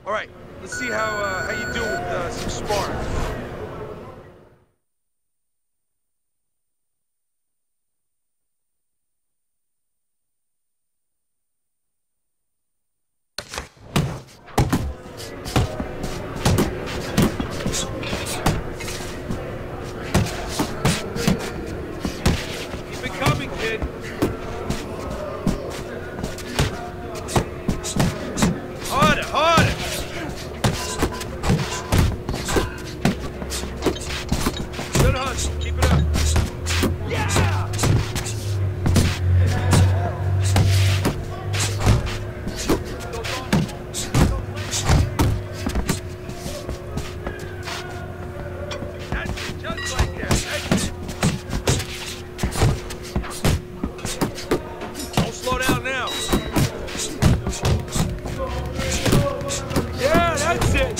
All right, let's see how you do with some sparring. Keep it coming, kid. Harder, harder. Good hustle. Keep it up. Yeah! That's it, just like that. That's it. Don't slow down now. Yeah, that's it.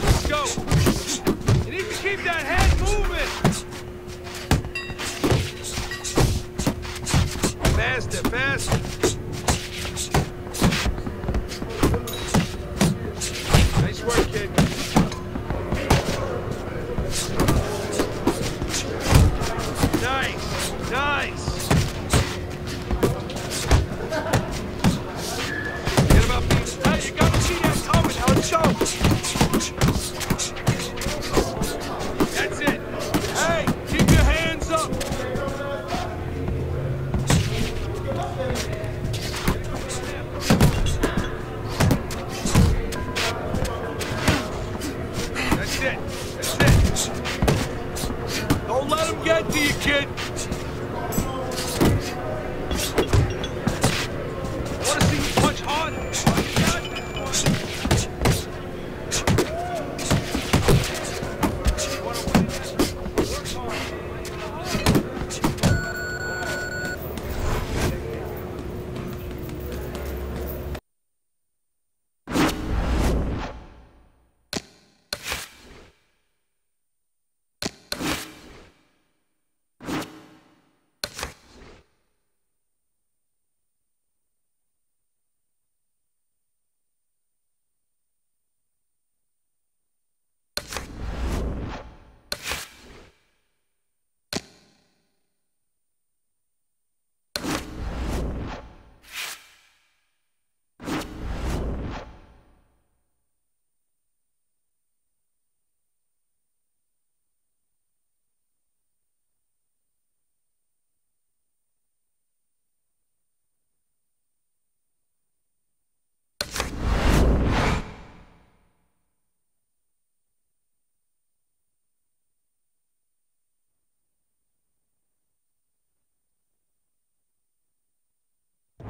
Let's go. You need to keep that head moving. Faster, faster. Nice work, kid. Nice, nice. Forget about being tight. You gotta see that coming. Now let's go. That's it. Hey, keep your hands up. That's it. That's it. Don't let him get to you, kid. I want to see you punch harder. You got this one. You want to win this? Work hard.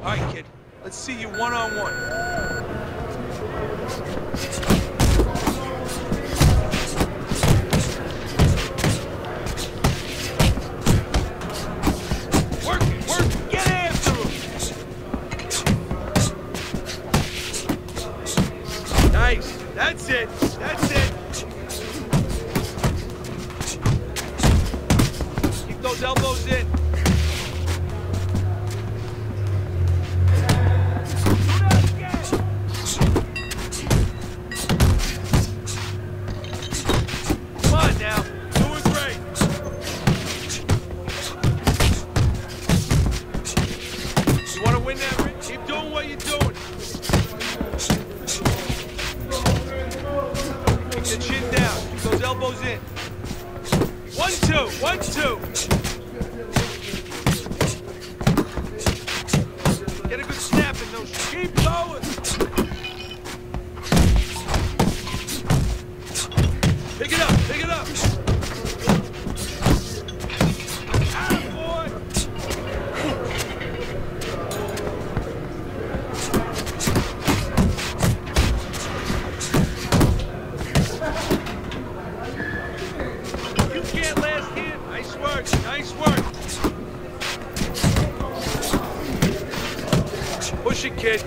All right, kid. Let's see you one-on-one. Work it, work it. Get after him. Nice. That's it. That's it. Keep those elbows in. Keep doing what you're doing. Keep the chin down. Keep those elbows in. 1-2, 1-2. Get a good snap in those. Keep going. Pick it up, pick it up. Nice work. Push it, kid.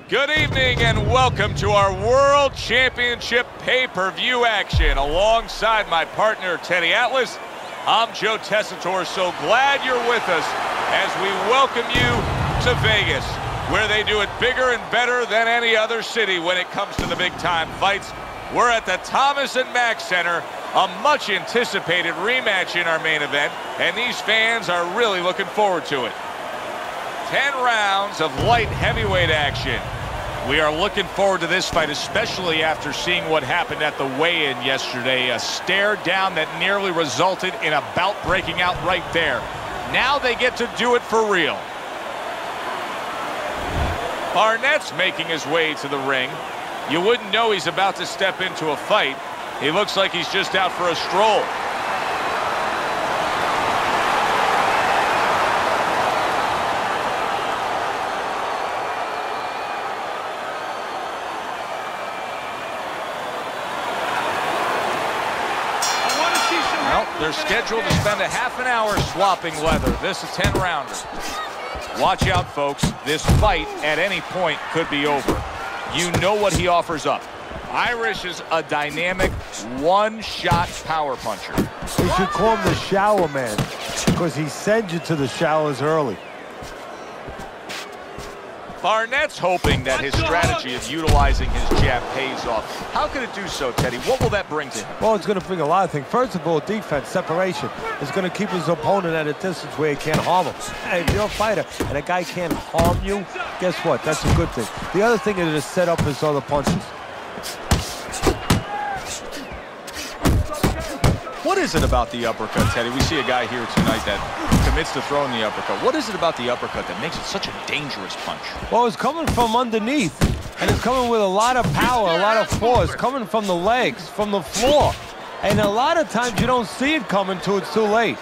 Good evening and welcome to our World Championship pay-per-view action. Alongside my partner, Teddy Atlas, I'm Joe Tessitore. So glad you're with us as we welcome you to Vegas, where they do it bigger and better than any other city when it comes to the big-time fights. We're at the Thomas & Mack Center, a much-anticipated rematch in our main event, and these fans are really looking forward to it. 10 rounds of light heavyweight action. We are looking forward to this fight, especially after seeing what happened at the weigh-in yesterday. A stare down that nearly resulted in a bout breaking out right there. Now they get to do it for real. Barnett's making his way to the ring. You wouldn't know he's about to step into a fight. He looks like he's just out for a stroll. They're scheduled to spend a half an hour swapping leather. This is a 10-rounder. Watch out, folks. This fight at any point could be over. You know what he offers up. Irish is a dynamic one-shot power puncher. They should call him the shower man because he sends you to the showers early. Barnett's hoping that his strategy of utilizing his jab pays off. How could it do so, Teddy? What will that bring to him? Well, it's going to bring a lot of things. First of all, defense, separation. It's going to keep his opponent at a distance where he can't harm him. Hey, if you're a fighter and a guy can't harm you, guess what? That's a good thing. The other thing is to set up his other punches. What is it about the uppercut, Teddy? We see a guy here tonight that commits to throwing the uppercut. What is it about the uppercut that makes it such a dangerous punch? Well, it's coming from underneath, and it's coming with a lot of power, a lot of force, coming from the legs, from the floor. And a lot of times you don't see it coming till it's too late.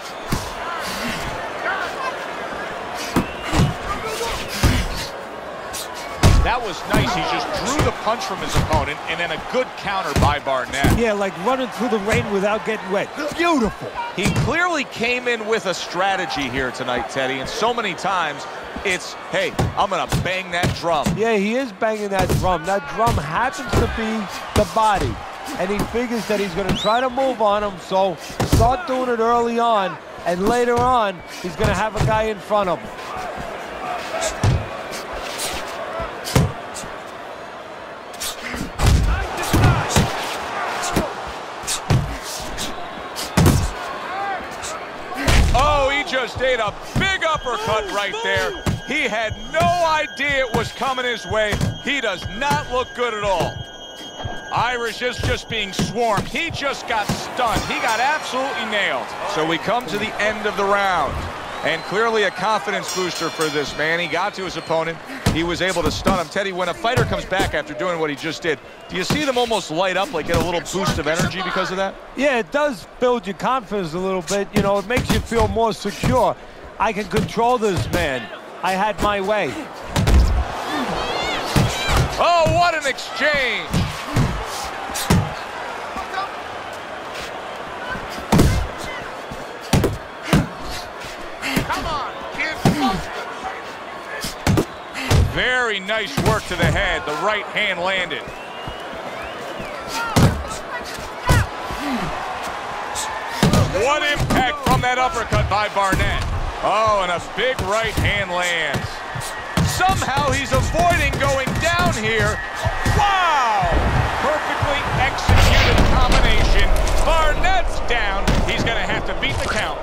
That was nice. He just drew the punch from his opponent, and then a good counter by Barnett. Yeah, like running through the rain without getting wet. Beautiful. He clearly came in with a strategy here tonight, Teddy, and so many times it's, hey, I'm going to bang that drum. Yeah, he is banging that drum. That drum happens to be the body, and he figures that he's going to try to move on him, so start doing it early on, and later on, he's going to have a guy in front of him. Just ate a big uppercut right there. He had no idea it was coming his way. He does not look good at all. Irish is just being swarmed. He just got stunned. He got absolutely nailed. So we come to the end of the round. And clearly a confidence booster for this man. He got to his opponent. He was able to stun him. Teddy, when a fighter comes back after doing what he just did, do you see them almost light up, like get a little boost of energy because of that? Yeah, it does build your confidence a little bit. You know, it makes you feel more secure. I can control this man. I had my way. Oh, what an exchange! Very nice work to the head. The right hand landed. What impact from that uppercut by Barnett. Oh, and a big right hand lands. Somehow he's avoiding going down here. Wow! Perfectly executed combination. Barnett's down. He's going to have to beat the count.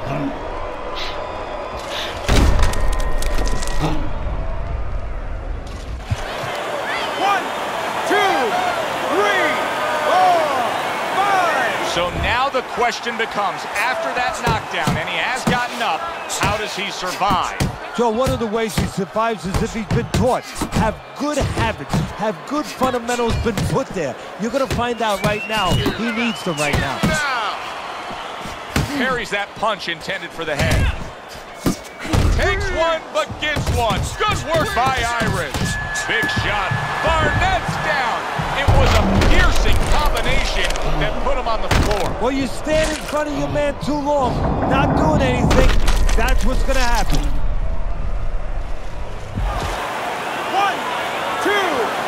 So now the question becomes, after that knockdown, and he has gotten up, how does he survive? Joe, one of the ways he survives is if he's been taught. Have good habits, have good fundamentals been put there. You're going to find out right now. He needs them right now. Parries that punch intended for the head. Takes one, but gives one. Good work by Irish. Big shot. Barnett's down. It was a piercing combination that put him on the floor. Well, you stand in front of your man too long, not doing anything. That's what's going to happen. 1, 2.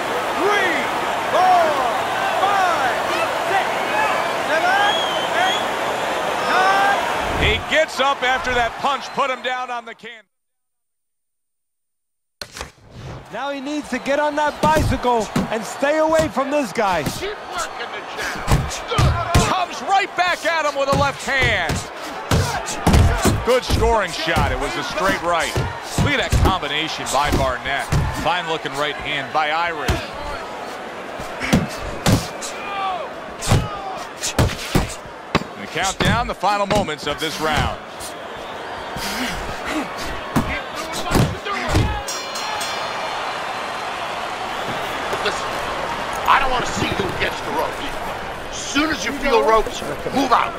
after that punch put him down on the can. Now he needs to get on that bicycle and stay away from this guy. Keep working the jab. Comes right back at him with a left hand. Good scoring shot. It was a straight right. Look at that combination by Barnett. Fine looking right hand by Irish. And the countdown, the final moments of this round. Listen, I don't want to see who gets the ropes. As soon as you feel ropes, move out.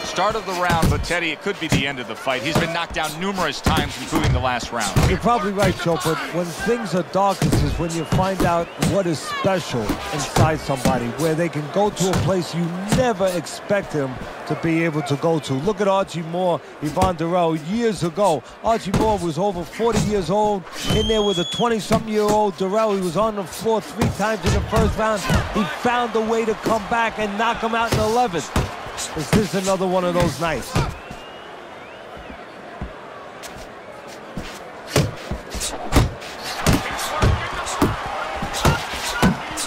Start of the round, but Teddy, it could be the end of the fight. He's been knocked down numerous times, including the last round. You're probably right, Joe, but when things are darkest is when you find out what is special inside somebody, where they can go to a place you never expect them to be able to go to. Look at Archie Moore, Yvonne Durrell, years ago. Archie Moore was over 40 years old, in there with a 20-something-year-old Durrell. He was on the floor 3 times in the first round. He found a way to come back and knock him out in the 11th. Is this another one of those nights?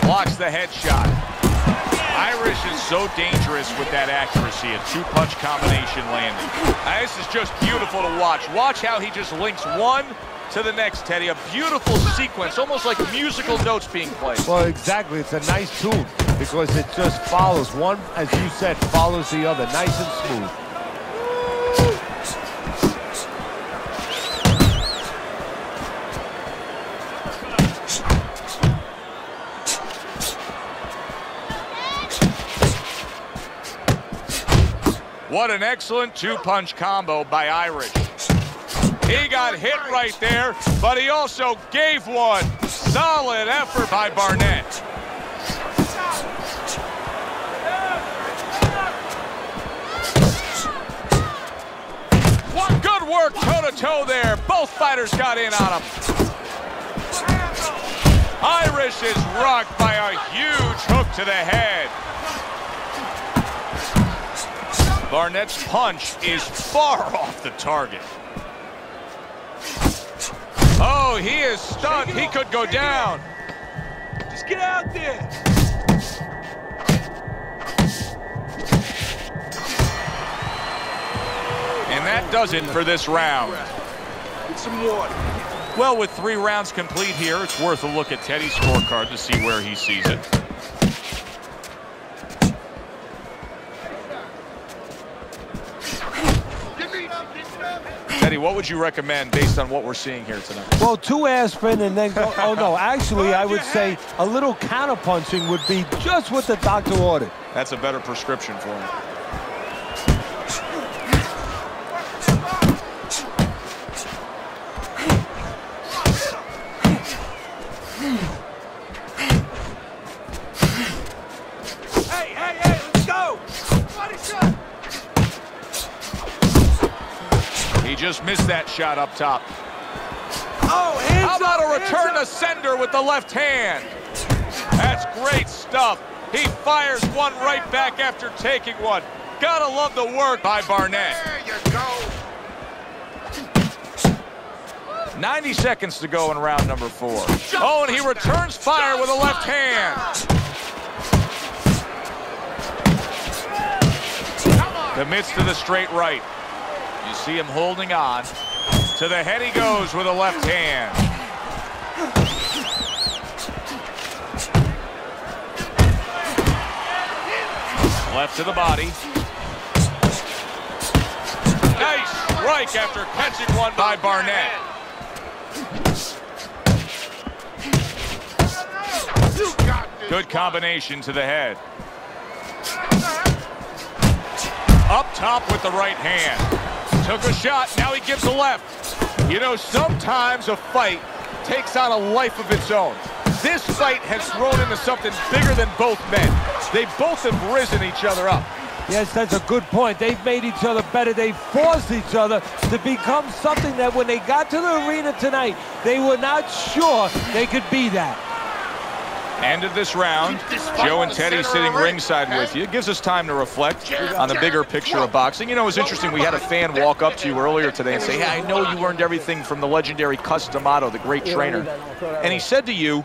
Blocks the headshot. Irish is so dangerous with that accuracy, a 2-punch combination landing. This is just beautiful to watch. Watch how he just links one to the next, Teddy. A beautiful sequence, almost like musical notes being played. Well, exactly. It's a nice tune because it just follows. One, as you said, follows the other. Nice and smooth. What an excellent 2-punch combo by Irish. He got hit right there, but he also gave one. Solid effort by Barnett. Good work toe-to-toe there. Both fighters got in on him. Irish is rocked by a huge hook to the head. Barnett's punch is far off the target. Oh, he is stunned. He could go down. Just get out there. And that does it for this round. Get some water. Well, with 3 rounds complete here, it's worth a look at Teddy's scorecard to see where he sees it. Teddy, what would you recommend based on what we're seeing here tonight? Well, 2 aspirin and then go, oh no, actually I would say a little counterpunching would be just what the doctor ordered. That's a better prescription for him. Hey, let's go. Body shot. He just missed that shot up top. Oh, hands How about up, a return to hands up. sender with the left hand? That's great stuff. He fires one right back after taking one. Gotta love the work by Barnett. There you go. 90 seconds to go in round number 4. Oh, and he returns fire with a left hand. Commits to the straight right. You see him holding on. To the head he goes with a left hand. Left to the body. Nice strike after catching one by Barnett. Good combination to the head. Up top with the right hand. Took a shot, now he gives a left. You know, sometimes a fight takes on a life of its own. This fight has grown into something bigger than both men. They both have risen each other up. Yes, that's a good point. They've made each other better. They forced each other to become something that when they got to the arena tonight, they were not sure they could be that. End of this round. Joe and Teddy sitting ringside with you. It gives us time to reflect on the bigger picture of boxing. You know, it was interesting. We had a fan walk up to you earlier today and say, hey, I know you learned everything from the legendary Cus D'Amato, the great trainer. And he said to you,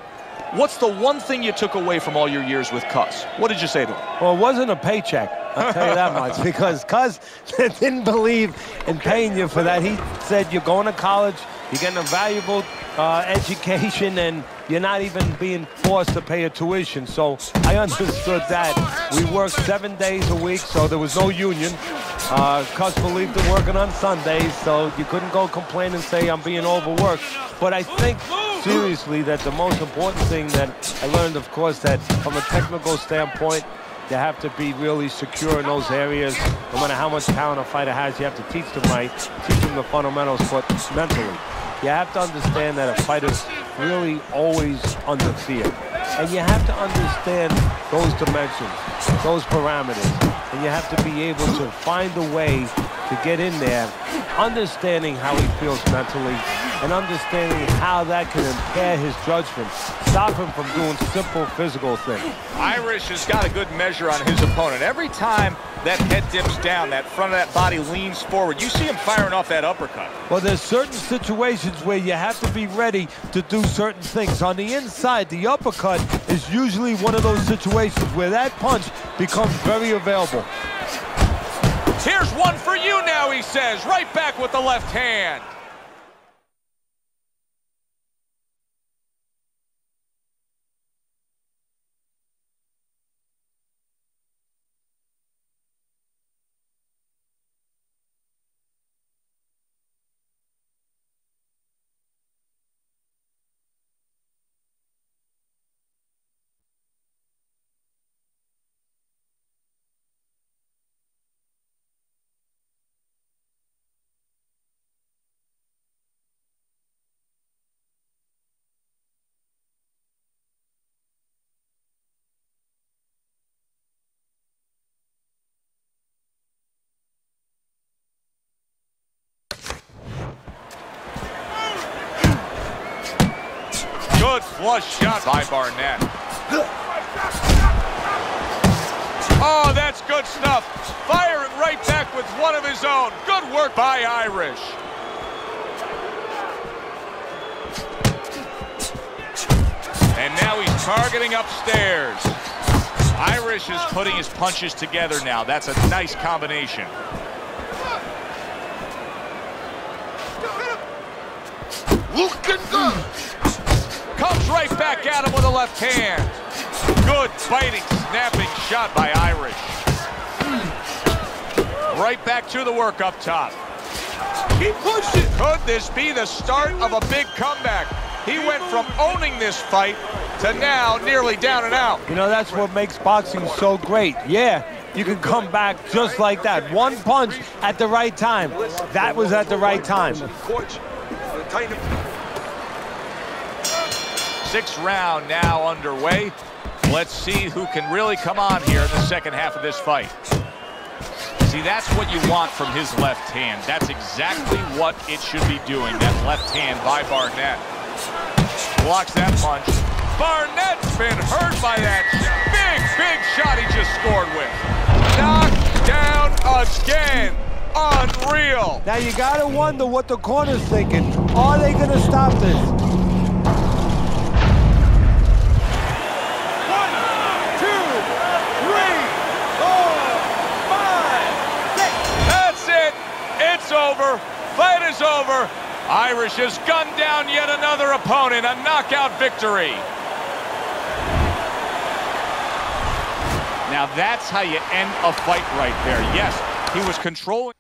what's the one thing you took away from all your years with Cus? What did you say to him? Well, it wasn't a paycheck, I'll tell you that much, because Cus didn't believe in paying you for that. He said you're going to college, you're getting a valuable education, and you're not even being forced to pay a tuition. So I understood that. We worked 7 days a week, so there was no union. Cus believed in working on Sundays, so you couldn't go complain and say I'm being overworked. But I think, seriously, that the most important thing that I learned, of course, that from a technical standpoint, you have to be really secure in those areas. No matter how much talent a fighter has, you have to teach them right, teach them the fundamentals, but mentally. You have to understand that a fighter's really always under fear. And you have to understand those dimensions, those parameters. And you have to be able to find a way to get in there, understanding how he feels mentally, and understanding how that can impair his judgment, stop him from doing simple physical things. Irish has got a good measure on his opponent. Every time that head dips down, that front of that body leans forward, you see him firing off that uppercut. Well, there's certain situations where you have to be ready to do certain things. On the inside, the uppercut is usually one of those situations where that punch becomes very available. Here's one for you now, he says, right back with the left hand. Good flush shot by Barnett. Oh, that's good stuff. Firing right back with one of his own. Good work by Irish. And now he's targeting upstairs. Irish is putting his punches together now. That's a nice combination. Looking good. Comes right back at him with a left hand. Good biting, snapping shot by Irish. Right back to the work up top. He pushed it. Could this be the start of a big comeback? He went from owning this fight to now nearly down and out. You know, that's what makes boxing so great. Yeah, you can come back just like that. One punch at the right time. That was at the right time. Sixth round now underway. Let's see who can really come on here in the second half of this fight. See, that's what you want from his left hand. That's exactly what it should be doing, that left hand by Barnett. Blocks that punch. Barnett's been hurt by that big shot he just scored with. Knocked down again. Unreal. Now you gotta wonder what the corner's thinking. Are they gonna stop this? It's over. Fight is over. Irish has gunned down yet another opponent. A knockout victory. Now that's how you end a fight right there. Yes, he was controlling.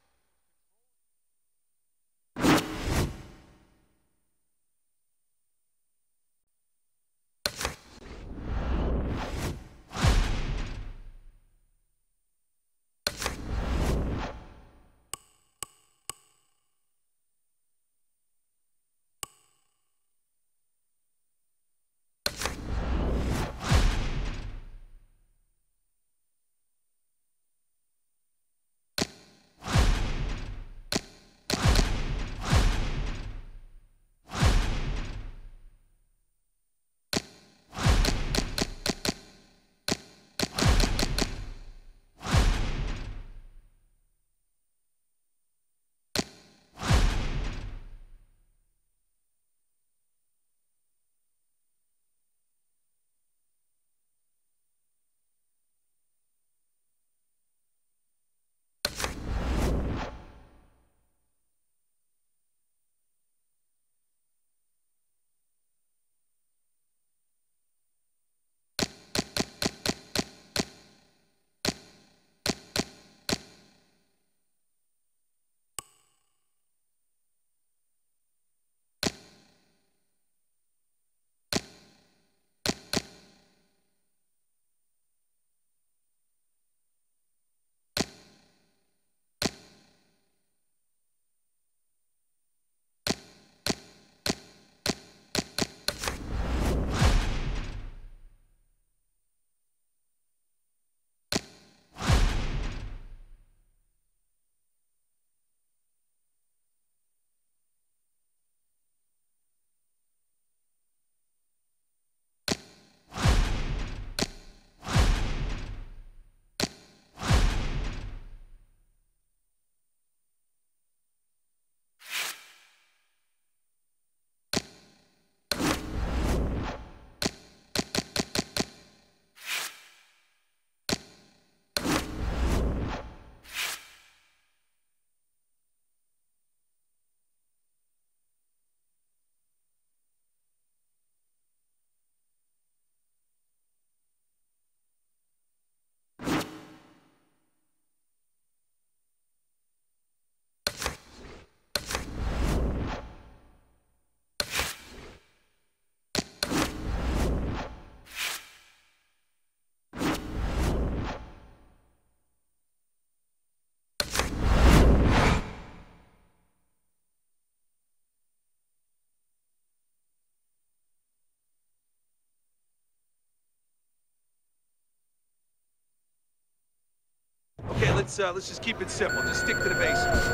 let's just keep it simple. Just stick to the basics.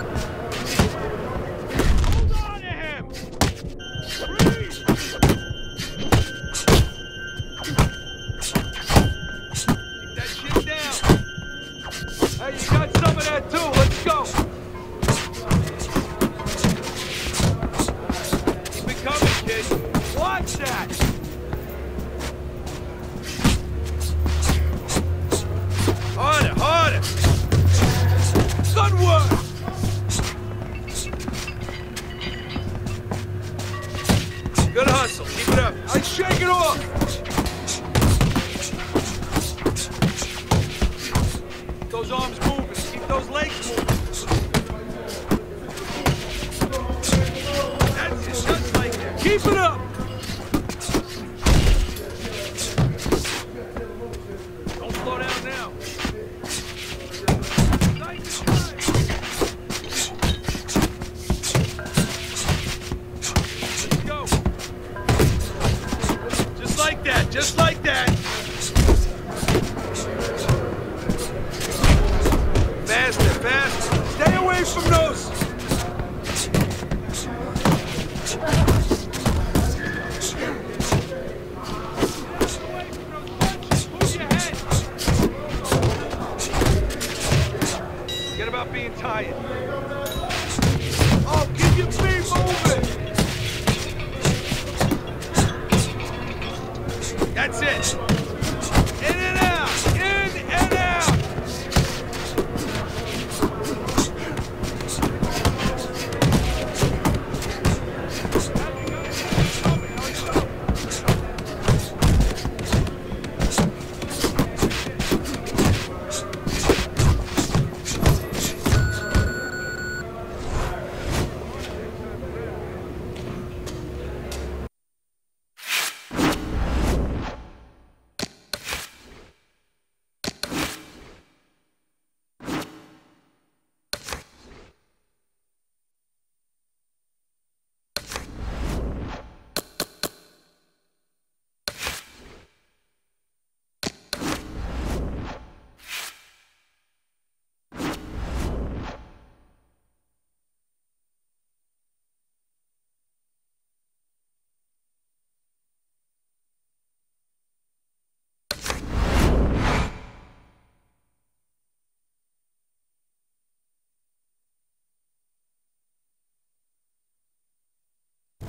Hold on to him. Breathe. Keep that shit down. Hey, you got some of that too. Let's go. Keep it coming, kid. Watch that. Harder, harder! Good work! Good hustle, keep it up. I shake it off! Keep those arms moving, keep those legs moving. That's it, just like that. Keep it up! Don't slow down now. Just like that. Faster, faster. Stay away from those. Move your head. Forget about being tired. Oh, keep your feet moving. That's it. In and out. In and out.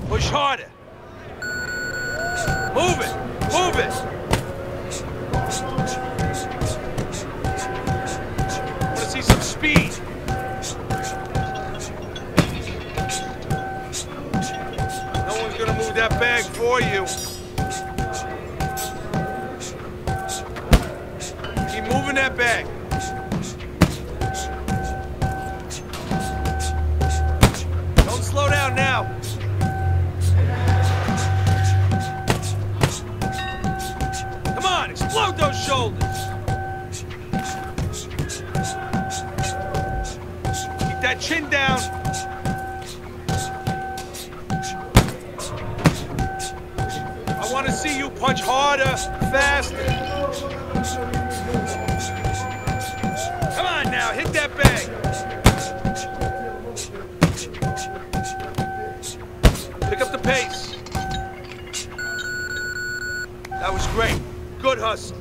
Push harder. Move it. Move it. I want to see some speed. No one's going to move that bag for you. Keep moving that bag. Don't slow down now. Explode those shoulders. Keep that chin down. I want to see you punch harder, faster. Come on now, hit that bag. Pick up the pace. That was great. Good hustle.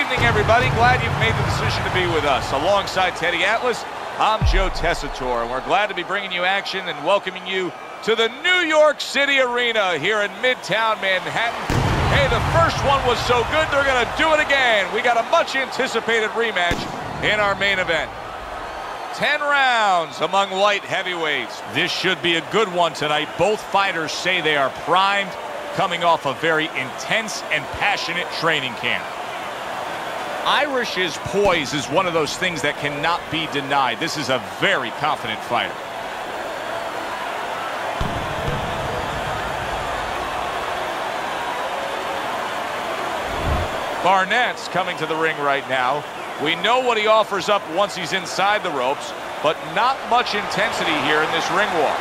evening, everybody. Glad you've made the decision to be with us. Alongside Teddy Atlas, I'm Joe Tessitore, and we're glad to be bringing you action and welcoming you to the New York City Arena here in Midtown Manhattan. Hey, the first one was so good, they're going to do it again. We got a much-anticipated rematch in our main event. 10 rounds among light heavyweights. This should be a good one tonight. Both fighters say they are primed, coming off a very intense and passionate training camp. Irish's poise is one of those things that cannot be denied. This is a very confident fighter. Barnett's coming to the ring right now. We know what he offers up once he's inside the ropes, but not much intensity here in this ring walk.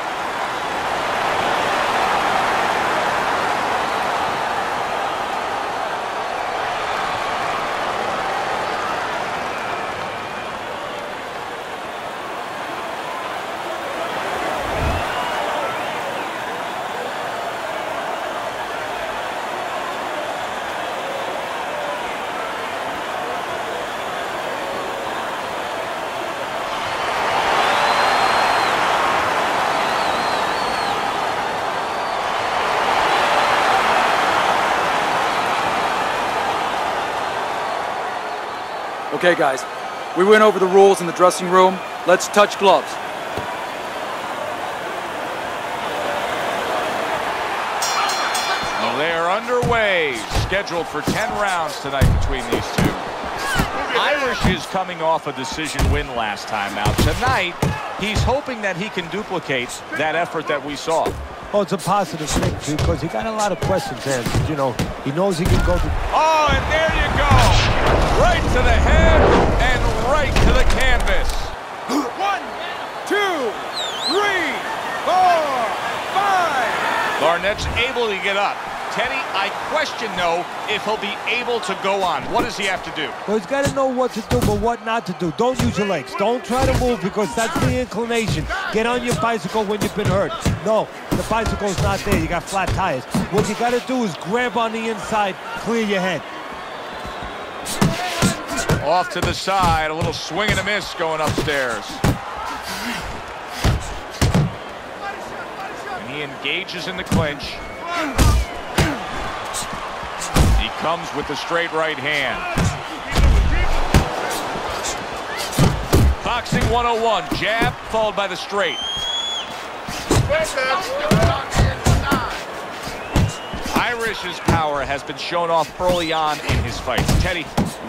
Okay, guys, we went over the rules in the dressing room. Let's touch gloves. Well, they are underway, scheduled for 10 rounds tonight between these two. Irish is coming off a decision win last time out. Tonight, he's hoping that he can duplicate that effort that we saw. Oh, it's a positive thing, because he got a lot of questions answered. You know, he knows he can go to... Oh, and there you go! Right to the head and right to the canvas. 1, 2, 3, 4, 5. Barnett's able to get up. Teddy, I question, though, if he'll be able to go on. What does he have to do? Well, he's got to know what to do, but what not to do. Don't use your legs. Don't try to move, because that's the inclination. Get on your bicycle when you've been hurt. No, the bicycle's not there. You got flat tires. What you got to do is grab on the inside, clear your head. Off to the side, a little swing and a miss going upstairs. And he engages in the clinch. He comes with the straight right hand. Boxing 101, jab followed by the straight. Irish's power has been shown off early on in his fights. Teddy,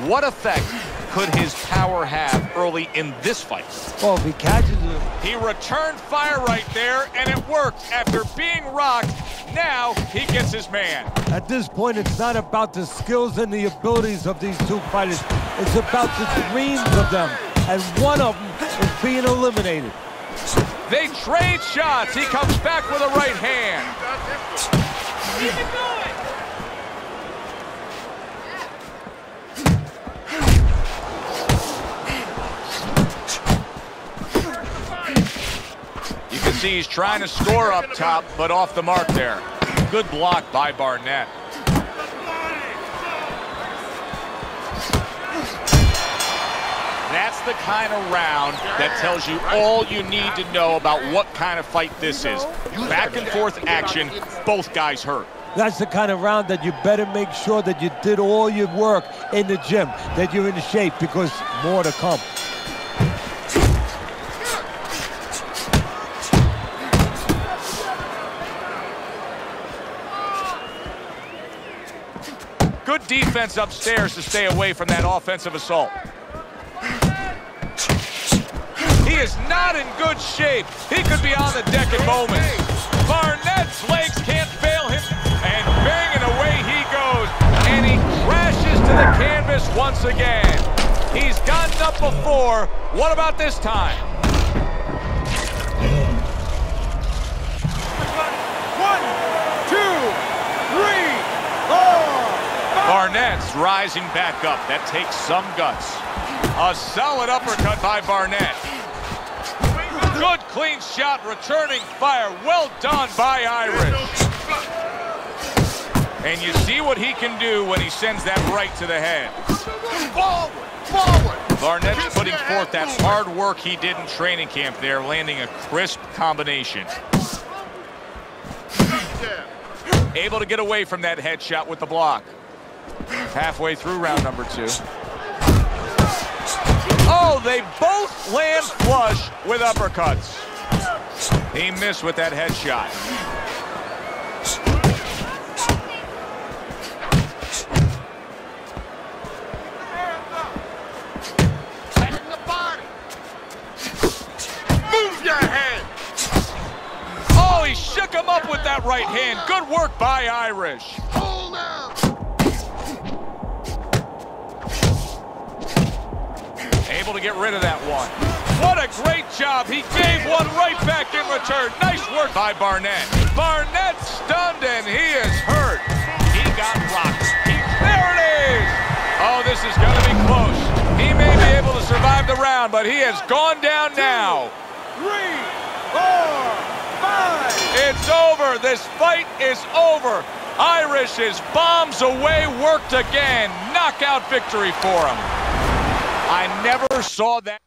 what effect could his power have early in this fight? Well, if he catches him... He returned fire right there, and it worked. After being rocked, now he gets his man. At this point, it's not about the skills and the abilities of these two fighters. It's about the dreams of them, and one of them is being eliminated. They trade shots. He comes back with a right hand. Keep it going. You can see he's trying to score up top, but off the mark there. Good block by Barnett. That's the kind of round that tells you all you need to know about what kind of fight this is. Back and forth action, both guys hurt. That's the kind of round that you better make sure that you did all your work in the gym, that you're in shape, because more to come. Good defense upstairs to stay away from that offensive assault. He is not in good shape. He could be on the deck in moments. Barnett's legs can't fail him, and banging away he goes. And he crashes to the canvas once again. He's gotten up before. What about this time? 1, 2, 3, 4. Barnett's rising back up. That takes some guts. A solid uppercut by Barnett. Good clean shot, returning fire. Well done by Irish. And you see what he can do when he sends that right to the head. Forward! Forward! Barnett's Keep putting your forth head that moving. hard work he did in training camp there, landing a crisp combination. Yeah. Able to get away from that headshot with the block. Halfway through round number 2. Oh, they both land flush with uppercuts. He missed with that headshot. Head in the body. Move your head. Oh, he shook him up with that right hand. Good work by Irish. Hold out. Able to get rid of that one. What a great job. He gave one right back in return. Nice work by Barnett. Barnett stunned and he is hurt. He got rocked. There it is. Oh, this is going to be close. He may be able to survive the round, but he has gone down now. 3, 4, 5. It's over. This fight is over. Irish is bombs away, worked again. Knockout victory for him. I never saw that.